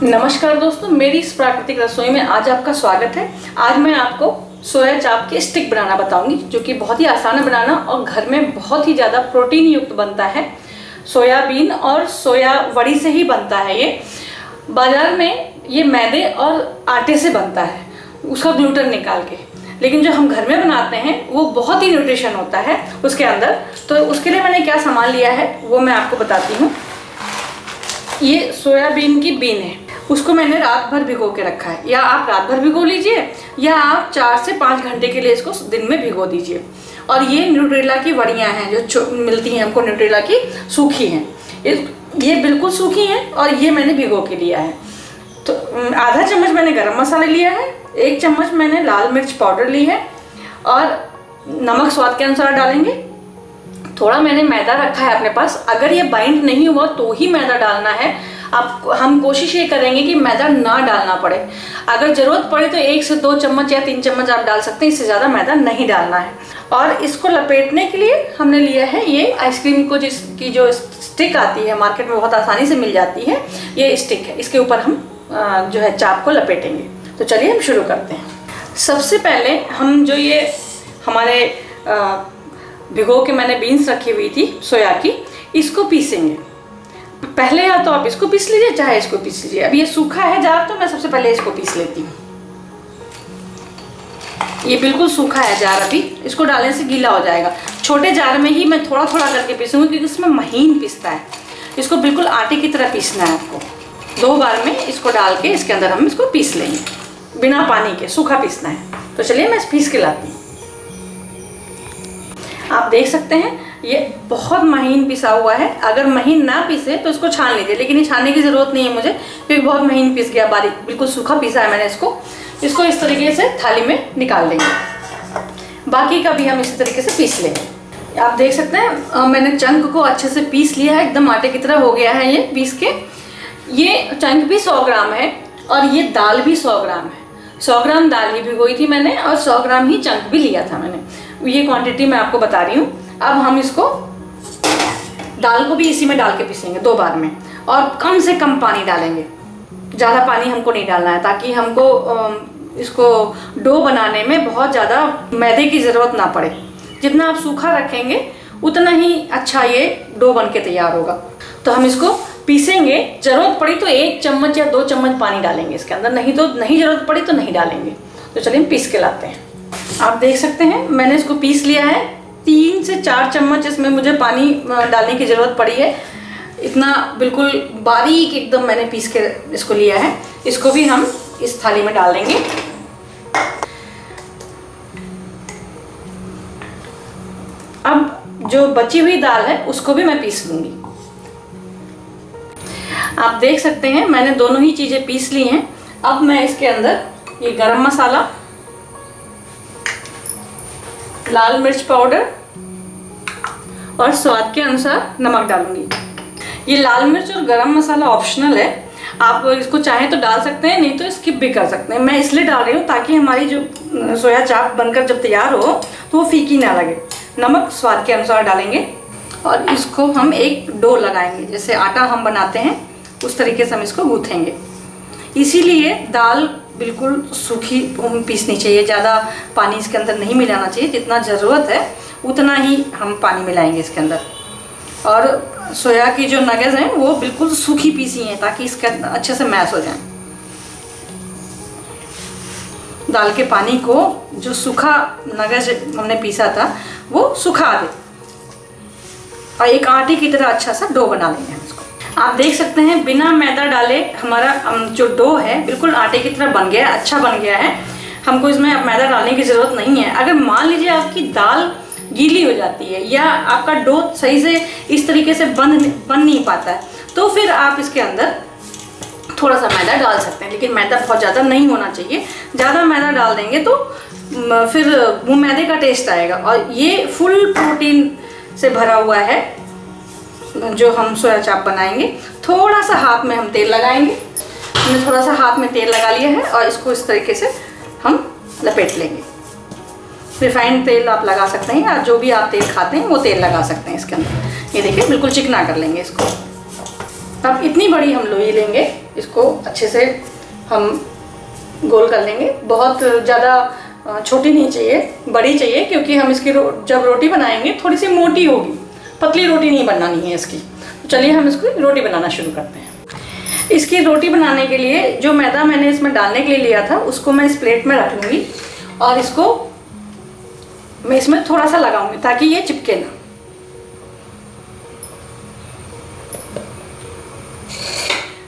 नमस्कार दोस्तों, मेरी इस प्राकृतिक रसोई में आज आपका स्वागत है। आज मैं आपको सोया चाप की स्टिक बनाना बताऊंगी, जो कि बहुत ही आसान है बनाना और घर में बहुत ही ज़्यादा प्रोटीन युक्त बनता है। सोयाबीन और सोया वड़ी से ही बनता है ये। बाज़ार में ये मैदे और आटे से बनता है, उसका ग्लूटेन निकाल के, लेकिन जो हम घर में बनाते हैं वो बहुत ही न्यूट्रिशन होता है उसके अंदर। तो उसके लिए मैंने क्या सामान लिया है वो मैं आपको बताती हूँ। ये सोयाबीन की बीन है, उसको मैंने रात भर भिगो के रखा है, या आप रात भर भिगो लीजिए या आप 4 से 5 घंटे के लिए इसको दिन में भिगो दीजिए। और ये न्यूट्रेला की वड़ियाँ हैं जो मिलती हैं हमको, न्यूट्रेला की सूखी हैं, ये बिल्कुल सूखी हैं और ये मैंने भिगो के लिया है। तो आधा चम्मच मैंने गरम मसाला लिया है, 1 चम्मच मैंने लाल मिर्च पाउडर ली है और नमक स्वाद के अनुसार डालेंगे। थोड़ा मैंने मैदा रखा है अपने पास, अगर ये बाइंड नहीं हुआ तो ही मैदा डालना है। हम कोशिश ये करेंगे कि मैदा ना डालना पड़े। अगर ज़रूरत पड़े तो 1 से 2 चम्मच या 3 चम्मच आप डाल सकते हैं, इससे ज़्यादा मैदा नहीं डालना है। और इसको लपेटने के लिए हमने लिया है ये आइसक्रीम को जिसकी जो स्टिक आती है मार्केट में, बहुत आसानी से मिल जाती है, ये स्टिक है। इसके ऊपर हम जो है चाप को लपेटेंगे। तो चलिए हम शुरू करते हैं। सबसे पहले हम जो ये हमारे भिगो के मैंने बीन्स रखी हुई थी सोया की, इसको पीसेंगे। पहले या तो आप इसको पीस लीजिए चाहे इसको पीस लीजिए। अब ये सूखा है जार, तो मैं सबसे पहले इसको पीस लेती हूँ। ये बिल्कुल सूखा है जार, अभी इसको डालने से गीला हो जाएगा। छोटे जार में ही मैं थोड़ा थोड़ा करके पीसूँगी क्योंकि उसमें महीन पीसता है। इसको बिल्कुल आटे की तरह पीसना है आपको। 2 बार में इसको डाल के इसके अंदर हम इसको पीस लेंगे, बिना पानी के सूखा पीसना है। तो चलिए मैं पीस के लाती हूँ। आप देख सकते हैं ये बहुत महीन पिसा हुआ है। अगर महीन ना पीसे तो इसको छान लीजिए, लेकिन ये छानने की ज़रूरत नहीं है मुझे, क्योंकि बहुत महीन पीस गया, बारीक बिल्कुल सूखा पीसा है मैंने इसको। इस तरीके से थाली में निकाल लेंगे। बाकी का भी हम इसी तरीके से पीस लेंगे। आप देख सकते हैं मैंने चंक को अच्छे से पीस लिया है, एकदम आटे की तरह हो गया है ये पीस के। ये चंक भी 100 ग्राम है और ये दाल भी 100 ग्राम है। 100 ग्राम दाल ही भिगोई थी मैंने और 100 ग्राम ही चंक भी लिया था मैंने। ये क्वांटिटी मैं आपको बता रही हूँ। अब हम इसको दाल को भी इसी में डाल के पीसेंगे 2 बार में, और कम से कम पानी डालेंगे। ज़्यादा पानी हमको नहीं डालना है, ताकि हमको इसको डो बनाने में बहुत ज़्यादा मैदे की ज़रूरत ना पड़े। जितना आप सूखा रखेंगे उतना ही अच्छा ये डो बन के तैयार होगा। तो हम इसको पीसेंगे। ज़रूरत पड़ी तो 1 चम्मच या 2 चम्मच पानी डालेंगे इसके अंदर, नहीं तो नहीं ज़रूरत पड़ी तो नहीं डालेंगे। तो चलिए हम पीस के लाते हैं। आप देख सकते हैं मैंने इसको पीस लिया है। 3 से 4 चम्मच इसमें मुझे पानी डालने की ज़रूरत पड़ी है। इतना बिल्कुल बारीक एकदम मैंने पीस के इसको लिया है। इसको भी हम इस थाली में डाल देंगे। अब जो बची हुई दाल है उसको भी मैं पीस लूँगी। आप देख सकते हैं मैंने दोनों ही चीज़ें पीस ली हैं। अब मैं इसके अंदर ये गरम मसाला, लाल मिर्च पाउडर और स्वाद के अनुसार नमक डालूंगी। ये लाल मिर्च और गरम मसाला ऑप्शनल है, आप इसको चाहें तो डाल सकते हैं, नहीं तो स्किप भी कर सकते हैं। मैं इसलिए डाल रही हूँ ताकि हमारी जो सोया चाप बनकर जब तैयार हो तो वो फीकी ना लगे। नमक स्वाद के अनुसार डालेंगे और इसको हम एक डो लगाएंगे, जैसे आटा हम बनाते हैं उस तरीके से हम इसको गूँथेंगे। इसीलिए दाल बिल्कुल सूखी पीसनी चाहिए, ज़्यादा पानी इसके अंदर नहीं मिलाना चाहिए। जितना ज़रूरत है उतना ही हम पानी मिलाएंगे इसके अंदर। और सोया की जो नगेज हैं वो बिल्कुल सूखी पीसी हैं, ताकि इसके अच्छे से मैश हो जाए। दाल के पानी को जो सूखा नगेज हमने पीसा था वो सुखा दे और एक आटे की तरह अच्छा सा डो बना लेंगे हम इसको। आप देख सकते हैं बिना मैदा डाले हमारा जो डो है बिल्कुल आटे की तरह बन गया है, अच्छा बन गया है। हमको इसमें अब मैदा डालने की ज़रूरत नहीं है। अगर मान लीजिए आपकी दाल गीली हो जाती है या आपका डो सही से इस तरीके से बन नहीं पाता है, तो फिर आप इसके अंदर थोड़ा सा मैदा डाल सकते हैं, लेकिन मैदा बहुत ज़्यादा नहीं होना चाहिए। ज़्यादा मैदा डाल देंगे तो फिर वो मैदे का टेस्ट आएगा। और ये फुल प्रोटीन से भरा हुआ है जो हम सोया चाप बनाएंगे। थोड़ा सा हाथ में हम तेल लगाएंगे। हमने थोड़ा सा हाथ में तेल लगा लिया है और इसको इस तरीके से हम लपेट लेंगे। रिफाइंड तेल आप लगा सकते हैं, या जो भी आप तेल खाते हैं वो तेल लगा सकते हैं इसके अंदर। ये देखिए बिल्कुल चिकना कर लेंगे इसको। अब इतनी बड़ी हम लोई लेंगे, इसको अच्छे से हम गोल कर लेंगे। बहुत ज़्यादा छोटी नहीं चाहिए, बड़ी चाहिए, क्योंकि हम इसकी जब रोटी बनाएंगे थोड़ी सी मोटी होगी, पतली रोटी नहीं बनानी है इसकी। तो चलिए हम इसकी रोटी बनाना शुरू करते हैं। इसकी रोटी बनाने के लिए जो मैदा मैंने इसमें डालने के लिए लिया था उसको मैं इस प्लेट में रख लूँगी और इसको मैं इसमें थोड़ा सा लगाऊंगी ताकि ये चिपके ना।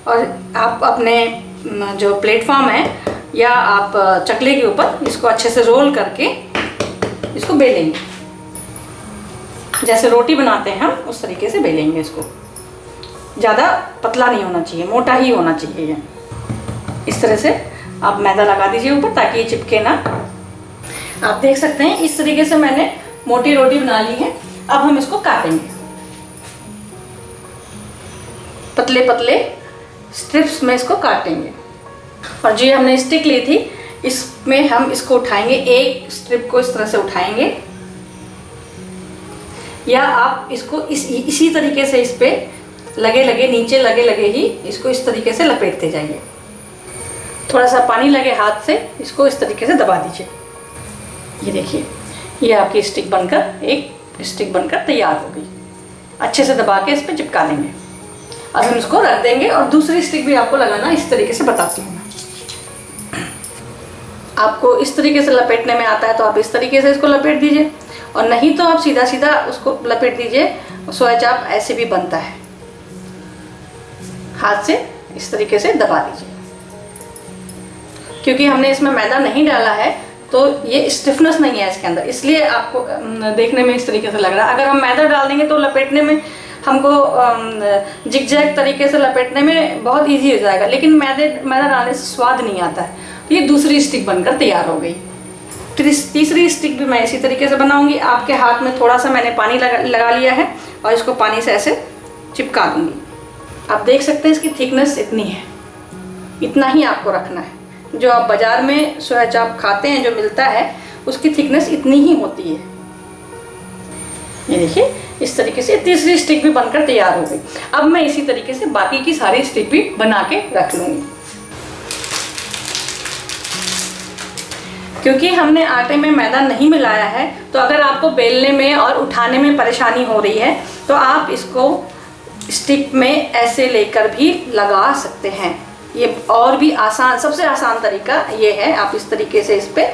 और आप अपने जो प्लेटफॉर्म है या आप चकले के ऊपर इसको अच्छे से रोल करके इसको बेलेंगे। जैसे रोटी बनाते हैं हम उस तरीके से बेलेंगे इसको। ज़्यादा पतला नहीं होना चाहिए, मोटा ही होना चाहिए ये। इस तरह से आप मैदा लगा दीजिए ऊपर ताकि ये चिपके ना। आप देख सकते हैं इस तरीके से मैंने मोटी रोटी बना ली है। अब हम इसको काटेंगे, पतले पतले स्ट्रिप्स में इसको काटेंगे। और जो हमने स्टिक ली थी इसमें हम इसको उठाएंगे, एक स्ट्रिप को इस तरह से उठाएंगे, या आप इसको इसी तरीके से इस पे लगे लगे नीचे लगे लगे ही इसको इस तरीके से लपेटते जाइए। थोड़ा सा पानी लगे हाथ से इसको इस तरीके से दबा दीजिए। ये देखिए, ये आपकी स्टिक बनकर एक स्टिक बनकर तैयार हो गई। अच्छे से दबा के इस पे चिपका देंगे। अब हम इसको रख देंगे और दूसरी स्टिक भी आपको लगाना इस तरीके से बताती हूँ। आपको इस तरीके से लपेटने में आता है तो आप इस तरीके से इसको लपेट दीजिए, और नहीं तो आप सीधा सीधा उसको लपेट दीजिए। सोया चाप ऐसे भी बनता है, हाथ से इस तरीके से दबा दीजिए। क्योंकि हमने इसमें मैदा नहीं डाला है तो ये स्टिफनेस नहीं है इसके अंदर, इसलिए आपको देखने में इस तरीके से लग रहा है। अगर हम मैदा डाल देंगे तो लपेटने में हमको जिगजैग तरीके से लपेटने में बहुत इजी हो जाएगा, लेकिन मैदा डालने से स्वाद नहीं आता है। तो ये दूसरी स्टिक बनकर तैयार हो गई। तीसरी स्टिक भी मैं इसी तरीके से बनाऊंगी। आपके हाथ में थोड़ा सा मैंने पानी लगा लिया है और इसको पानी से ऐसे चिपका दूंगी। आप देख सकते हैं इसकी थिकनेस इतनी है, इतना ही आपको रखना है। जो आप बाज़ार में सोया चाप खाते हैं जो मिलता है उसकी थिकनेस इतनी ही होती है। ये देखिए, इस तरीके से तीसरी स्टिक भी बनकर तैयार हो गई। अब मैं इसी तरीके से बाकी की सारी स्टिक भी बना के रख लूँगी। क्योंकि हमने आटे में मैदा नहीं मिलाया है तो अगर आपको बेलने में और उठाने में परेशानी हो रही है तो आप इसको स्टिक में ऐसे लेकर भी लगा सकते हैं। ये और भी आसान, सबसे आसान तरीका ये है। आप इस तरीके से इस पे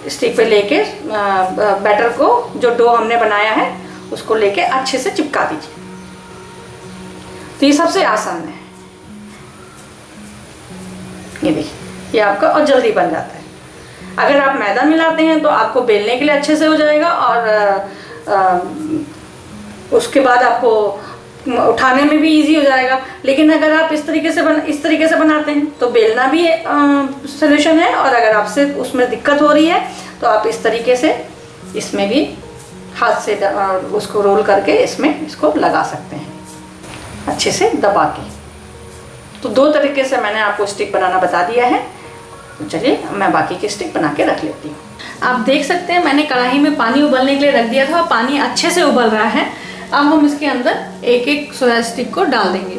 स्टिक पे लेके बैटर को, जो डो हमने बनाया है उसको लेके अच्छे से चिपका दीजिए। तो ये सबसे आसान है। ये देखिए, ये आपका और जल्दी बन जाता है। अगर आप मैदा मिलाते हैं तो आपको बेलने के लिए अच्छे से हो जाएगा और उसके बाद आपको उठाने में भी इजी हो जाएगा। लेकिन अगर आप इस तरीके से बनाते हैं तो बेलना भी सॉल्यूशन है, और अगर आपसे उसमें दिक्कत हो रही है तो आप इस तरीके से इसमें भी हाथ से उसको रोल करके इसमें इसको लगा सकते हैं अच्छे से दबा के। तो दो तरीके से मैंने आपको स्टिक बनाना बता दिया है। तो चलिए मैं बाकी की स्टिक बना के रख लेती हूँ। आप देख सकते हैं मैंने कढ़ाई में पानी उबलने के लिए रख दिया था, पानी अच्छे से उबल रहा है। अब हम इसके अंदर एक एक सोया स्टिक को डाल देंगे।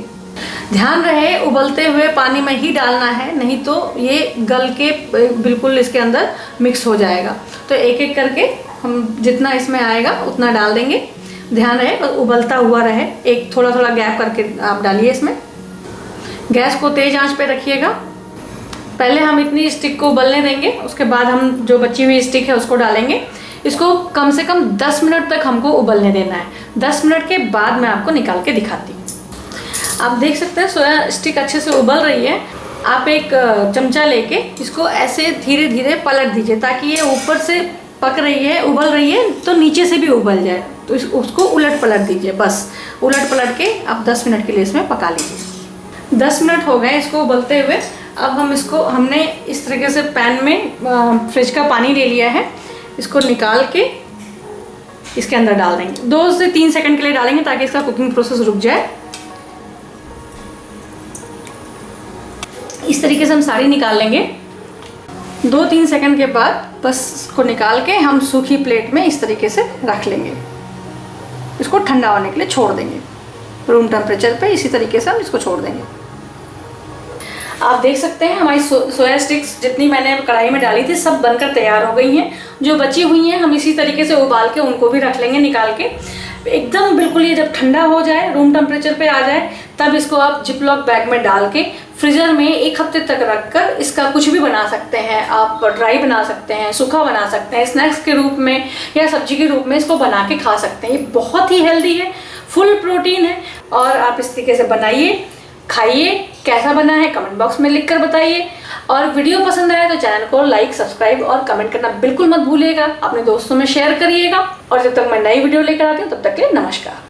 ध्यान रहे उबलते हुए पानी में ही डालना है, नहीं तो ये गल के बिल्कुल इसके अंदर मिक्स हो जाएगा। तो एक एक करके हम जितना इसमें आएगा उतना डाल देंगे। ध्यान रहे उबलता हुआ रहे, एक थोड़ा थोड़ा गैप करके आप डालिए इसमें। गैस को तेज़ आंच पे रखिएगा। पहले हम इतनी स्टिक को उबलने देंगे, उसके बाद हम जो बची हुई स्टिक है उसको डालेंगे। इसको कम से कम 10 मिनट तक हमको उबलने देना है। 10 मिनट के बाद मैं आपको निकाल के दिखाती हूँ। आप देख सकते हैं सोया स्टिक अच्छे से उबल रही है। आप एक चमचा लेके इसको ऐसे धीरे धीरे पलट दीजिए ताकि ये ऊपर से पक रही है, उबल रही है तो नीचे से भी उबल जाए। तो उसको उलट पलट दीजिए, बस उलट पलट के आप 10 मिनट के लिए इसमें पका लीजिए। 10 मिनट हो गए इसको उबलते हुए। अब हम इसको, हमने इस तरीके से पैन में फ्रिज का पानी ले लिया है, इसको निकाल के इसके अंदर डाल देंगे। 2 से 3 सेकंड के लिए डालेंगे ताकि इसका कुकिंग प्रोसेस रुक जाए। इस तरीके से हम सारी निकाल लेंगे। 2-3 सेकंड के बाद बस इसको निकाल के हम सूखी प्लेट में इस तरीके से रख लेंगे। इसको ठंडा होने के लिए छोड़ देंगे। रूम टेम्परेचर पे। इसी तरीके से हम इसको छोड़ देंगे। आप देख सकते हैं हमारी सोया स्टिक्स जितनी मैंने कढ़ाई में डाली थी सब बनकर तैयार हो गई हैं। जो बची हुई हैं हम इसी तरीके से उबाल के उनको भी रख लेंगे निकाल के। एकदम बिल्कुल ये जब ठंडा हो जाए, रूम टेम्परेचर पे आ जाए, तब इसको आप जिपलॉक बैग में डाल के फ्रीजर में 1 हफ्ते तक रखकर इसका कुछ भी बना सकते हैं। आप ड्राई बना सकते हैं, सूखा बना सकते हैं, स्नैक्स के रूप में या सब्जी के रूप में इसको बना के खा सकते हैं। ये बहुत ही हेल्दी है, फुल प्रोटीन है और आप इस तरीके से बनाइए, खाइए। कैसा बना है कमेंट बॉक्स में लिखकर बताइए। और वीडियो पसंद आया तो चैनल को लाइक, सब्सक्राइब और कमेंट करना बिल्कुल मत भूलिएगा। अपने दोस्तों में शेयर करिएगा और जब तक मैं नई वीडियो लेकर आती हूँ तब तक के लिए नमस्कार।